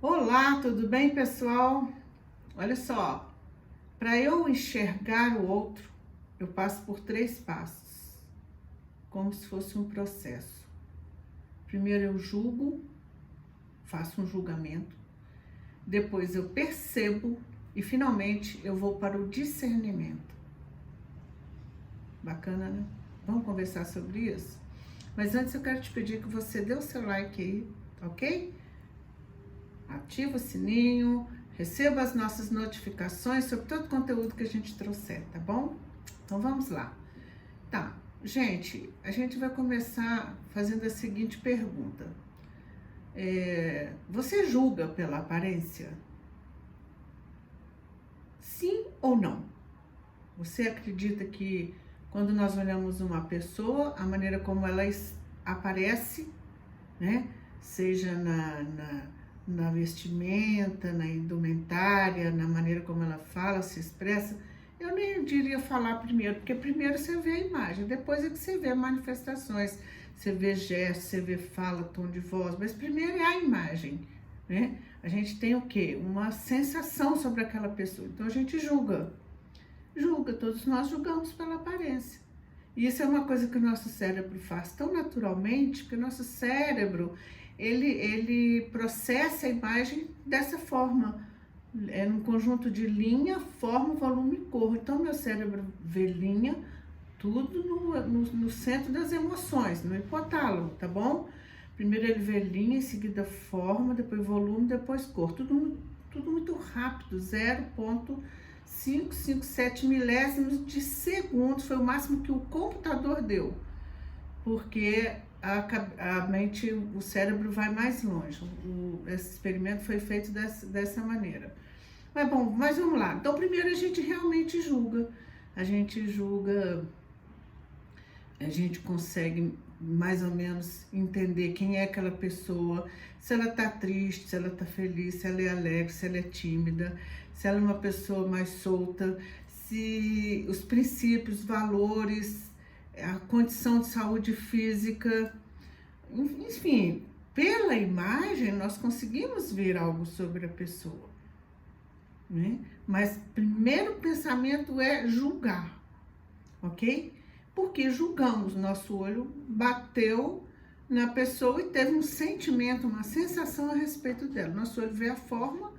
Olá, tudo bem, pessoal? Olha só, para eu enxergar o outro, eu passo por 3 passos, como se fosse um processo. Primeiro eu julgo, faço um julgamento, depois eu percebo e finalmente eu vou para o discernimento. Bacana, né? Vamos conversar sobre isso? Mas antes eu quero te pedir que você dê o seu like aí, ok? Ativa o sininho, receba as nossas notificações sobre todo o conteúdo que a gente trouxer, tá bom? Então vamos lá. Tá, gente, a gente vai começar fazendo a seguinte pergunta. Você julga pela aparência? Sim ou não? Você acredita que quando nós olhamos uma pessoa, a maneira como ela aparece, né? Seja na vestimenta, na indumentária, na maneira como ela fala, se expressa, eu nem diria falar primeiro, porque primeiro você vê a imagem, depois é que você vê manifestações, você vê gestos, você vê fala, tom de voz, mas primeiro é a imagem, né? A gente tem o quê? Uma sensação sobre aquela pessoa, então a gente julga, todos nós julgamos pela aparência. E isso é uma coisa que o nosso cérebro faz tão naturalmente, que o nosso cérebro, ele processa a imagem dessa forma. É num conjunto de linha, forma, volume e cor. Então, meu cérebro vê linha, tudo no centro das emoções, no hipotálamo, tá bom? Primeiro ele vê linha, em seguida forma, depois volume, depois cor. Tudo muito rápido, 0,557 milésimos de segundo, foi o máximo que o computador deu, porque a mente, o cérebro vai mais longe. Esse experimento foi feito dessa maneira. Mas bom, mas vamos lá. Então primeiro a gente realmente julga, a gente julga, a gente consegue mais ou menos entender quem é aquela pessoa, se ela tá triste, se ela tá feliz, se ela é alegre, se ela é tímida, se ela é uma pessoa mais solta, se os princípios, valores, a condição de saúde física, enfim, pela imagem nós conseguimos ver algo sobre a pessoa, né? Mas primeiro pensamento é julgar, ok? Porque julgamos, nosso olho bateu na pessoa e teve um sentimento, uma sensação a respeito dela. Nosso olho vê a forma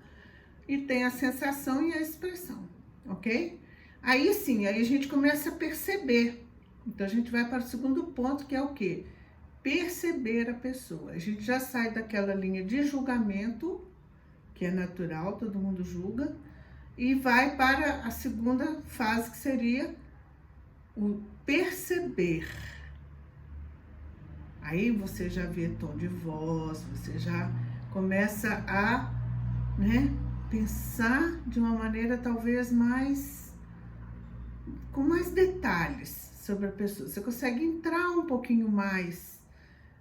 e tem a sensação e a expressão, ok? Aí sim, aí a gente começa a perceber. Então a gente vai para o segundo ponto, que é o quê? Perceber a pessoa. A gente já sai daquela linha de julgamento, que é natural, todo mundo julga, e vai para a segunda fase, que seria o perceber. Aí você já vê tom de voz, você já começa a, né, pensar de uma maneira talvez com mais detalhes sobre a pessoa. Você consegue entrar um pouquinho mais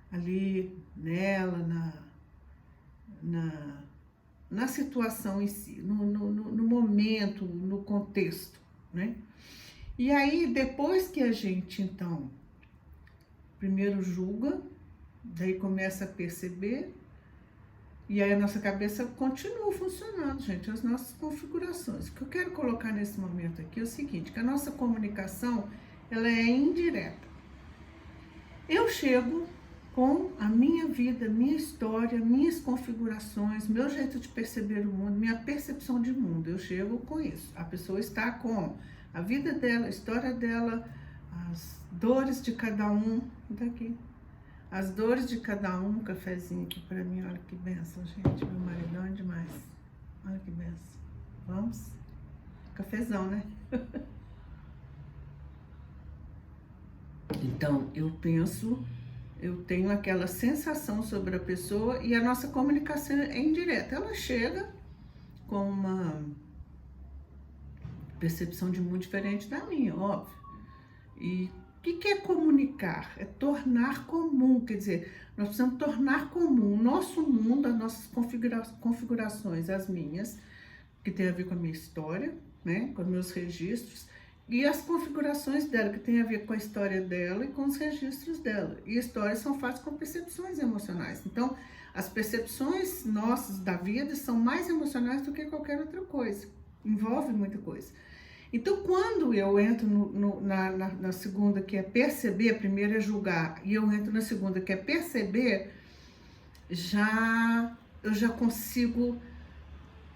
ali nela, na situação em si, no momento, no contexto, né? E aí, depois que a gente, então, primeiro julga, daí começa a perceber, e aí a nossa cabeça continua funcionando, gente, as nossas configurações. O que eu quero colocar nesse momento aqui é o seguinte, que a nossa comunicação, ela é indireta. Eu chego com a minha vida, minha história, minhas configurações, meu jeito de perceber o mundo, minha percepção de mundo, eu chego com isso. A pessoa está com a vida dela, a história dela, as dores de cada um, daqui. As dores de cada um, cafezinho aqui pra mim, olha que benção, gente, meu maridão é demais. Olha que benção. Vamos? Cafezão, né? Então, eu penso, eu tenho aquela sensação sobre a pessoa e a nossa comunicação é indireta. Ela chega com uma percepção de mundo diferente da minha, óbvio. E o que é comunicar? É tornar comum, quer dizer, nós precisamos tornar comum o nosso mundo, as nossas configurações, as minhas, que tem a ver com a minha história, né, com os meus registros, e as configurações dela, que tem a ver com a história dela e com os registros dela. E histórias são feitas com percepções emocionais. Então, As percepções nossas da vida são mais emocionais do que qualquer outra coisa. Envolve muita coisa. Então, quando eu entro na segunda, que é perceber, a primeira é julgar, e eu entro na segunda, que é perceber, eu já consigo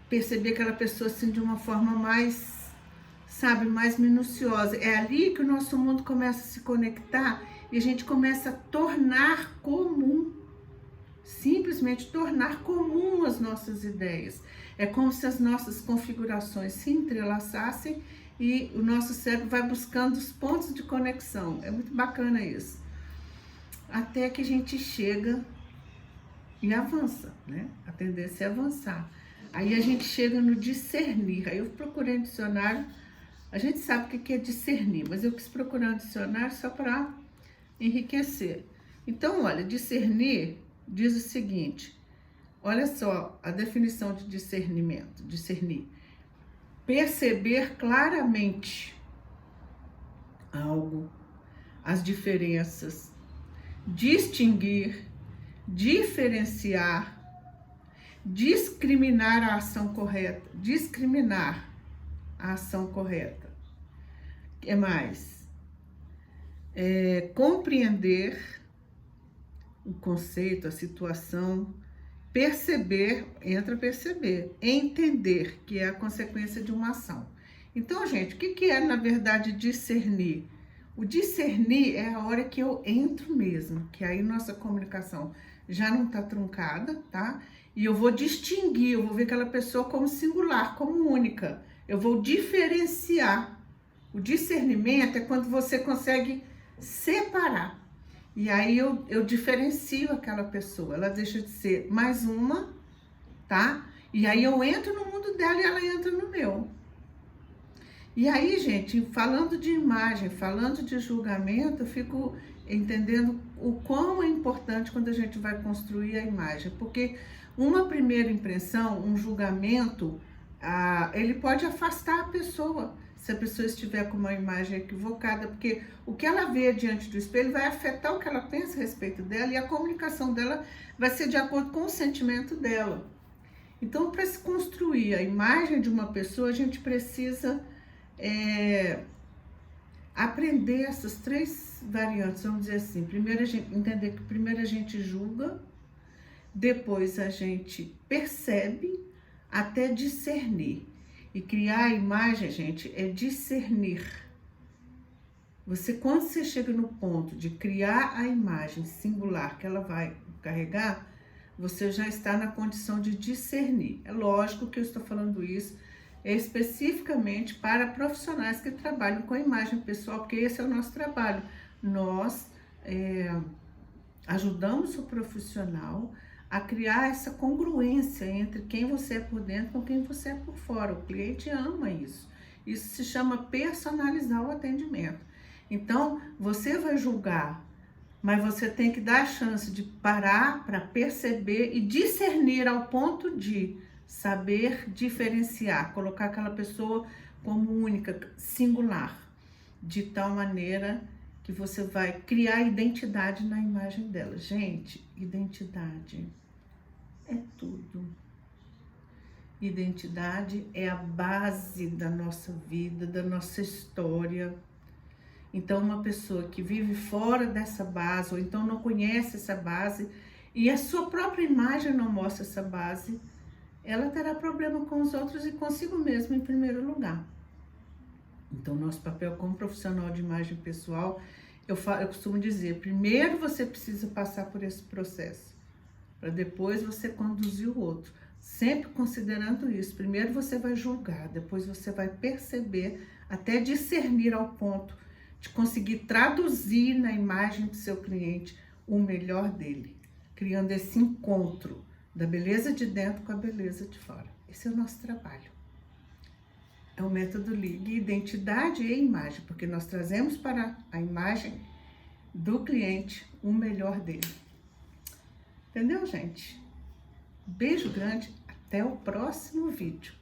perceber aquela pessoa assim de uma forma mais, sabe, mais minuciosa. É ali que o nosso mundo começa a se conectar e a gente começa a tornar comum, simplesmente tornar comum as nossas ideias. É como se as nossas configurações se entrelaçassem e o nosso cérebro vai buscando os pontos de conexão. É muito bacana isso. Até que a gente chega e avança, né? A tendência é avançar. Aí a gente chega no discernir. Aí eu procurei um dicionário, a gente sabe o que é discernir, mas eu quis procurar um dicionário só para enriquecer. Então, olha, discernir diz o seguinte, olha só a definição de discernimento, discernir. Perceber claramente algo, as diferenças, distinguir, diferenciar, discriminar a ação correta, discriminar a ação correta. O que mais? Compreender o conceito, a situação, perceber, entra perceber, entender, que é a consequência de uma ação. Então, gente, o que é, na verdade, discernir? O discernir é a hora que eu entro mesmo, que aí nossa comunicação já não está truncada, tá? E eu vou distinguir, eu vou ver aquela pessoa como singular, como única. Eu vou diferenciar. O discernimento é quando você consegue separar. E aí eu diferencio aquela pessoa. Ela deixa de ser mais uma, tá? E aí eu entro no mundo dela e ela entra no meu. E aí, gente, falando de imagem, falando de julgamento, eu fico entendendo o quão é importante quando a gente vai construir a imagem. Porque uma primeira impressão, um julgamento, ele pode afastar a pessoa, se a pessoa estiver com uma imagem equivocada, porque o que ela vê diante do espelho vai afetar o que ela pensa a respeito dela e a comunicação dela vai ser de acordo com o sentimento dela. Então, para se construir a imagem de uma pessoa, a gente precisa aprender essas três variantes, vamos dizer assim. Primeiro, a gente entender que primeiro a gente julga, depois a gente percebe, até discernir. E criar a imagem, gente, é discernir. Quando você chega no ponto de criar a imagem singular que ela vai carregar, você já está na condição de discernir. É lógico que eu estou falando isso especificamente para profissionais que trabalham com a imagem pessoal, porque esse é o nosso trabalho. Nós ajudamos o profissional a criar essa congruência entre quem você é por dentro com quem você é por fora. O cliente ama isso. Isso se chama personalizar o atendimento. Então, você vai julgar, mas você tem que dar a chance de parar para perceber e discernir ao ponto de saber diferenciar, colocar aquela pessoa como única, singular, de tal maneira que você vai criar identidade na imagem dela. Gente, identidade é tudo. Identidade é a base da nossa vida, da nossa história. Então, uma pessoa que vive fora dessa base, ou então não conhece essa base, e a sua própria imagem não mostra essa base, ela terá problema com os outros e consigo mesmo em primeiro lugar. Então, nosso papel como profissional de imagem pessoal, eu costumo dizer, primeiro você precisa passar por esse processo, para depois você conduzir o outro. Sempre considerando isso, primeiro você vai julgar, depois você vai perceber, até discernir ao ponto de conseguir traduzir na imagem do seu cliente o melhor dele, criando esse encontro da beleza de dentro com a beleza de fora. Esse é o nosso trabalho. É o método Ligue Identidade e Imagem, porque nós trazemos para a imagem do cliente o melhor dele. Entendeu, gente? Beijo grande, até o próximo vídeo.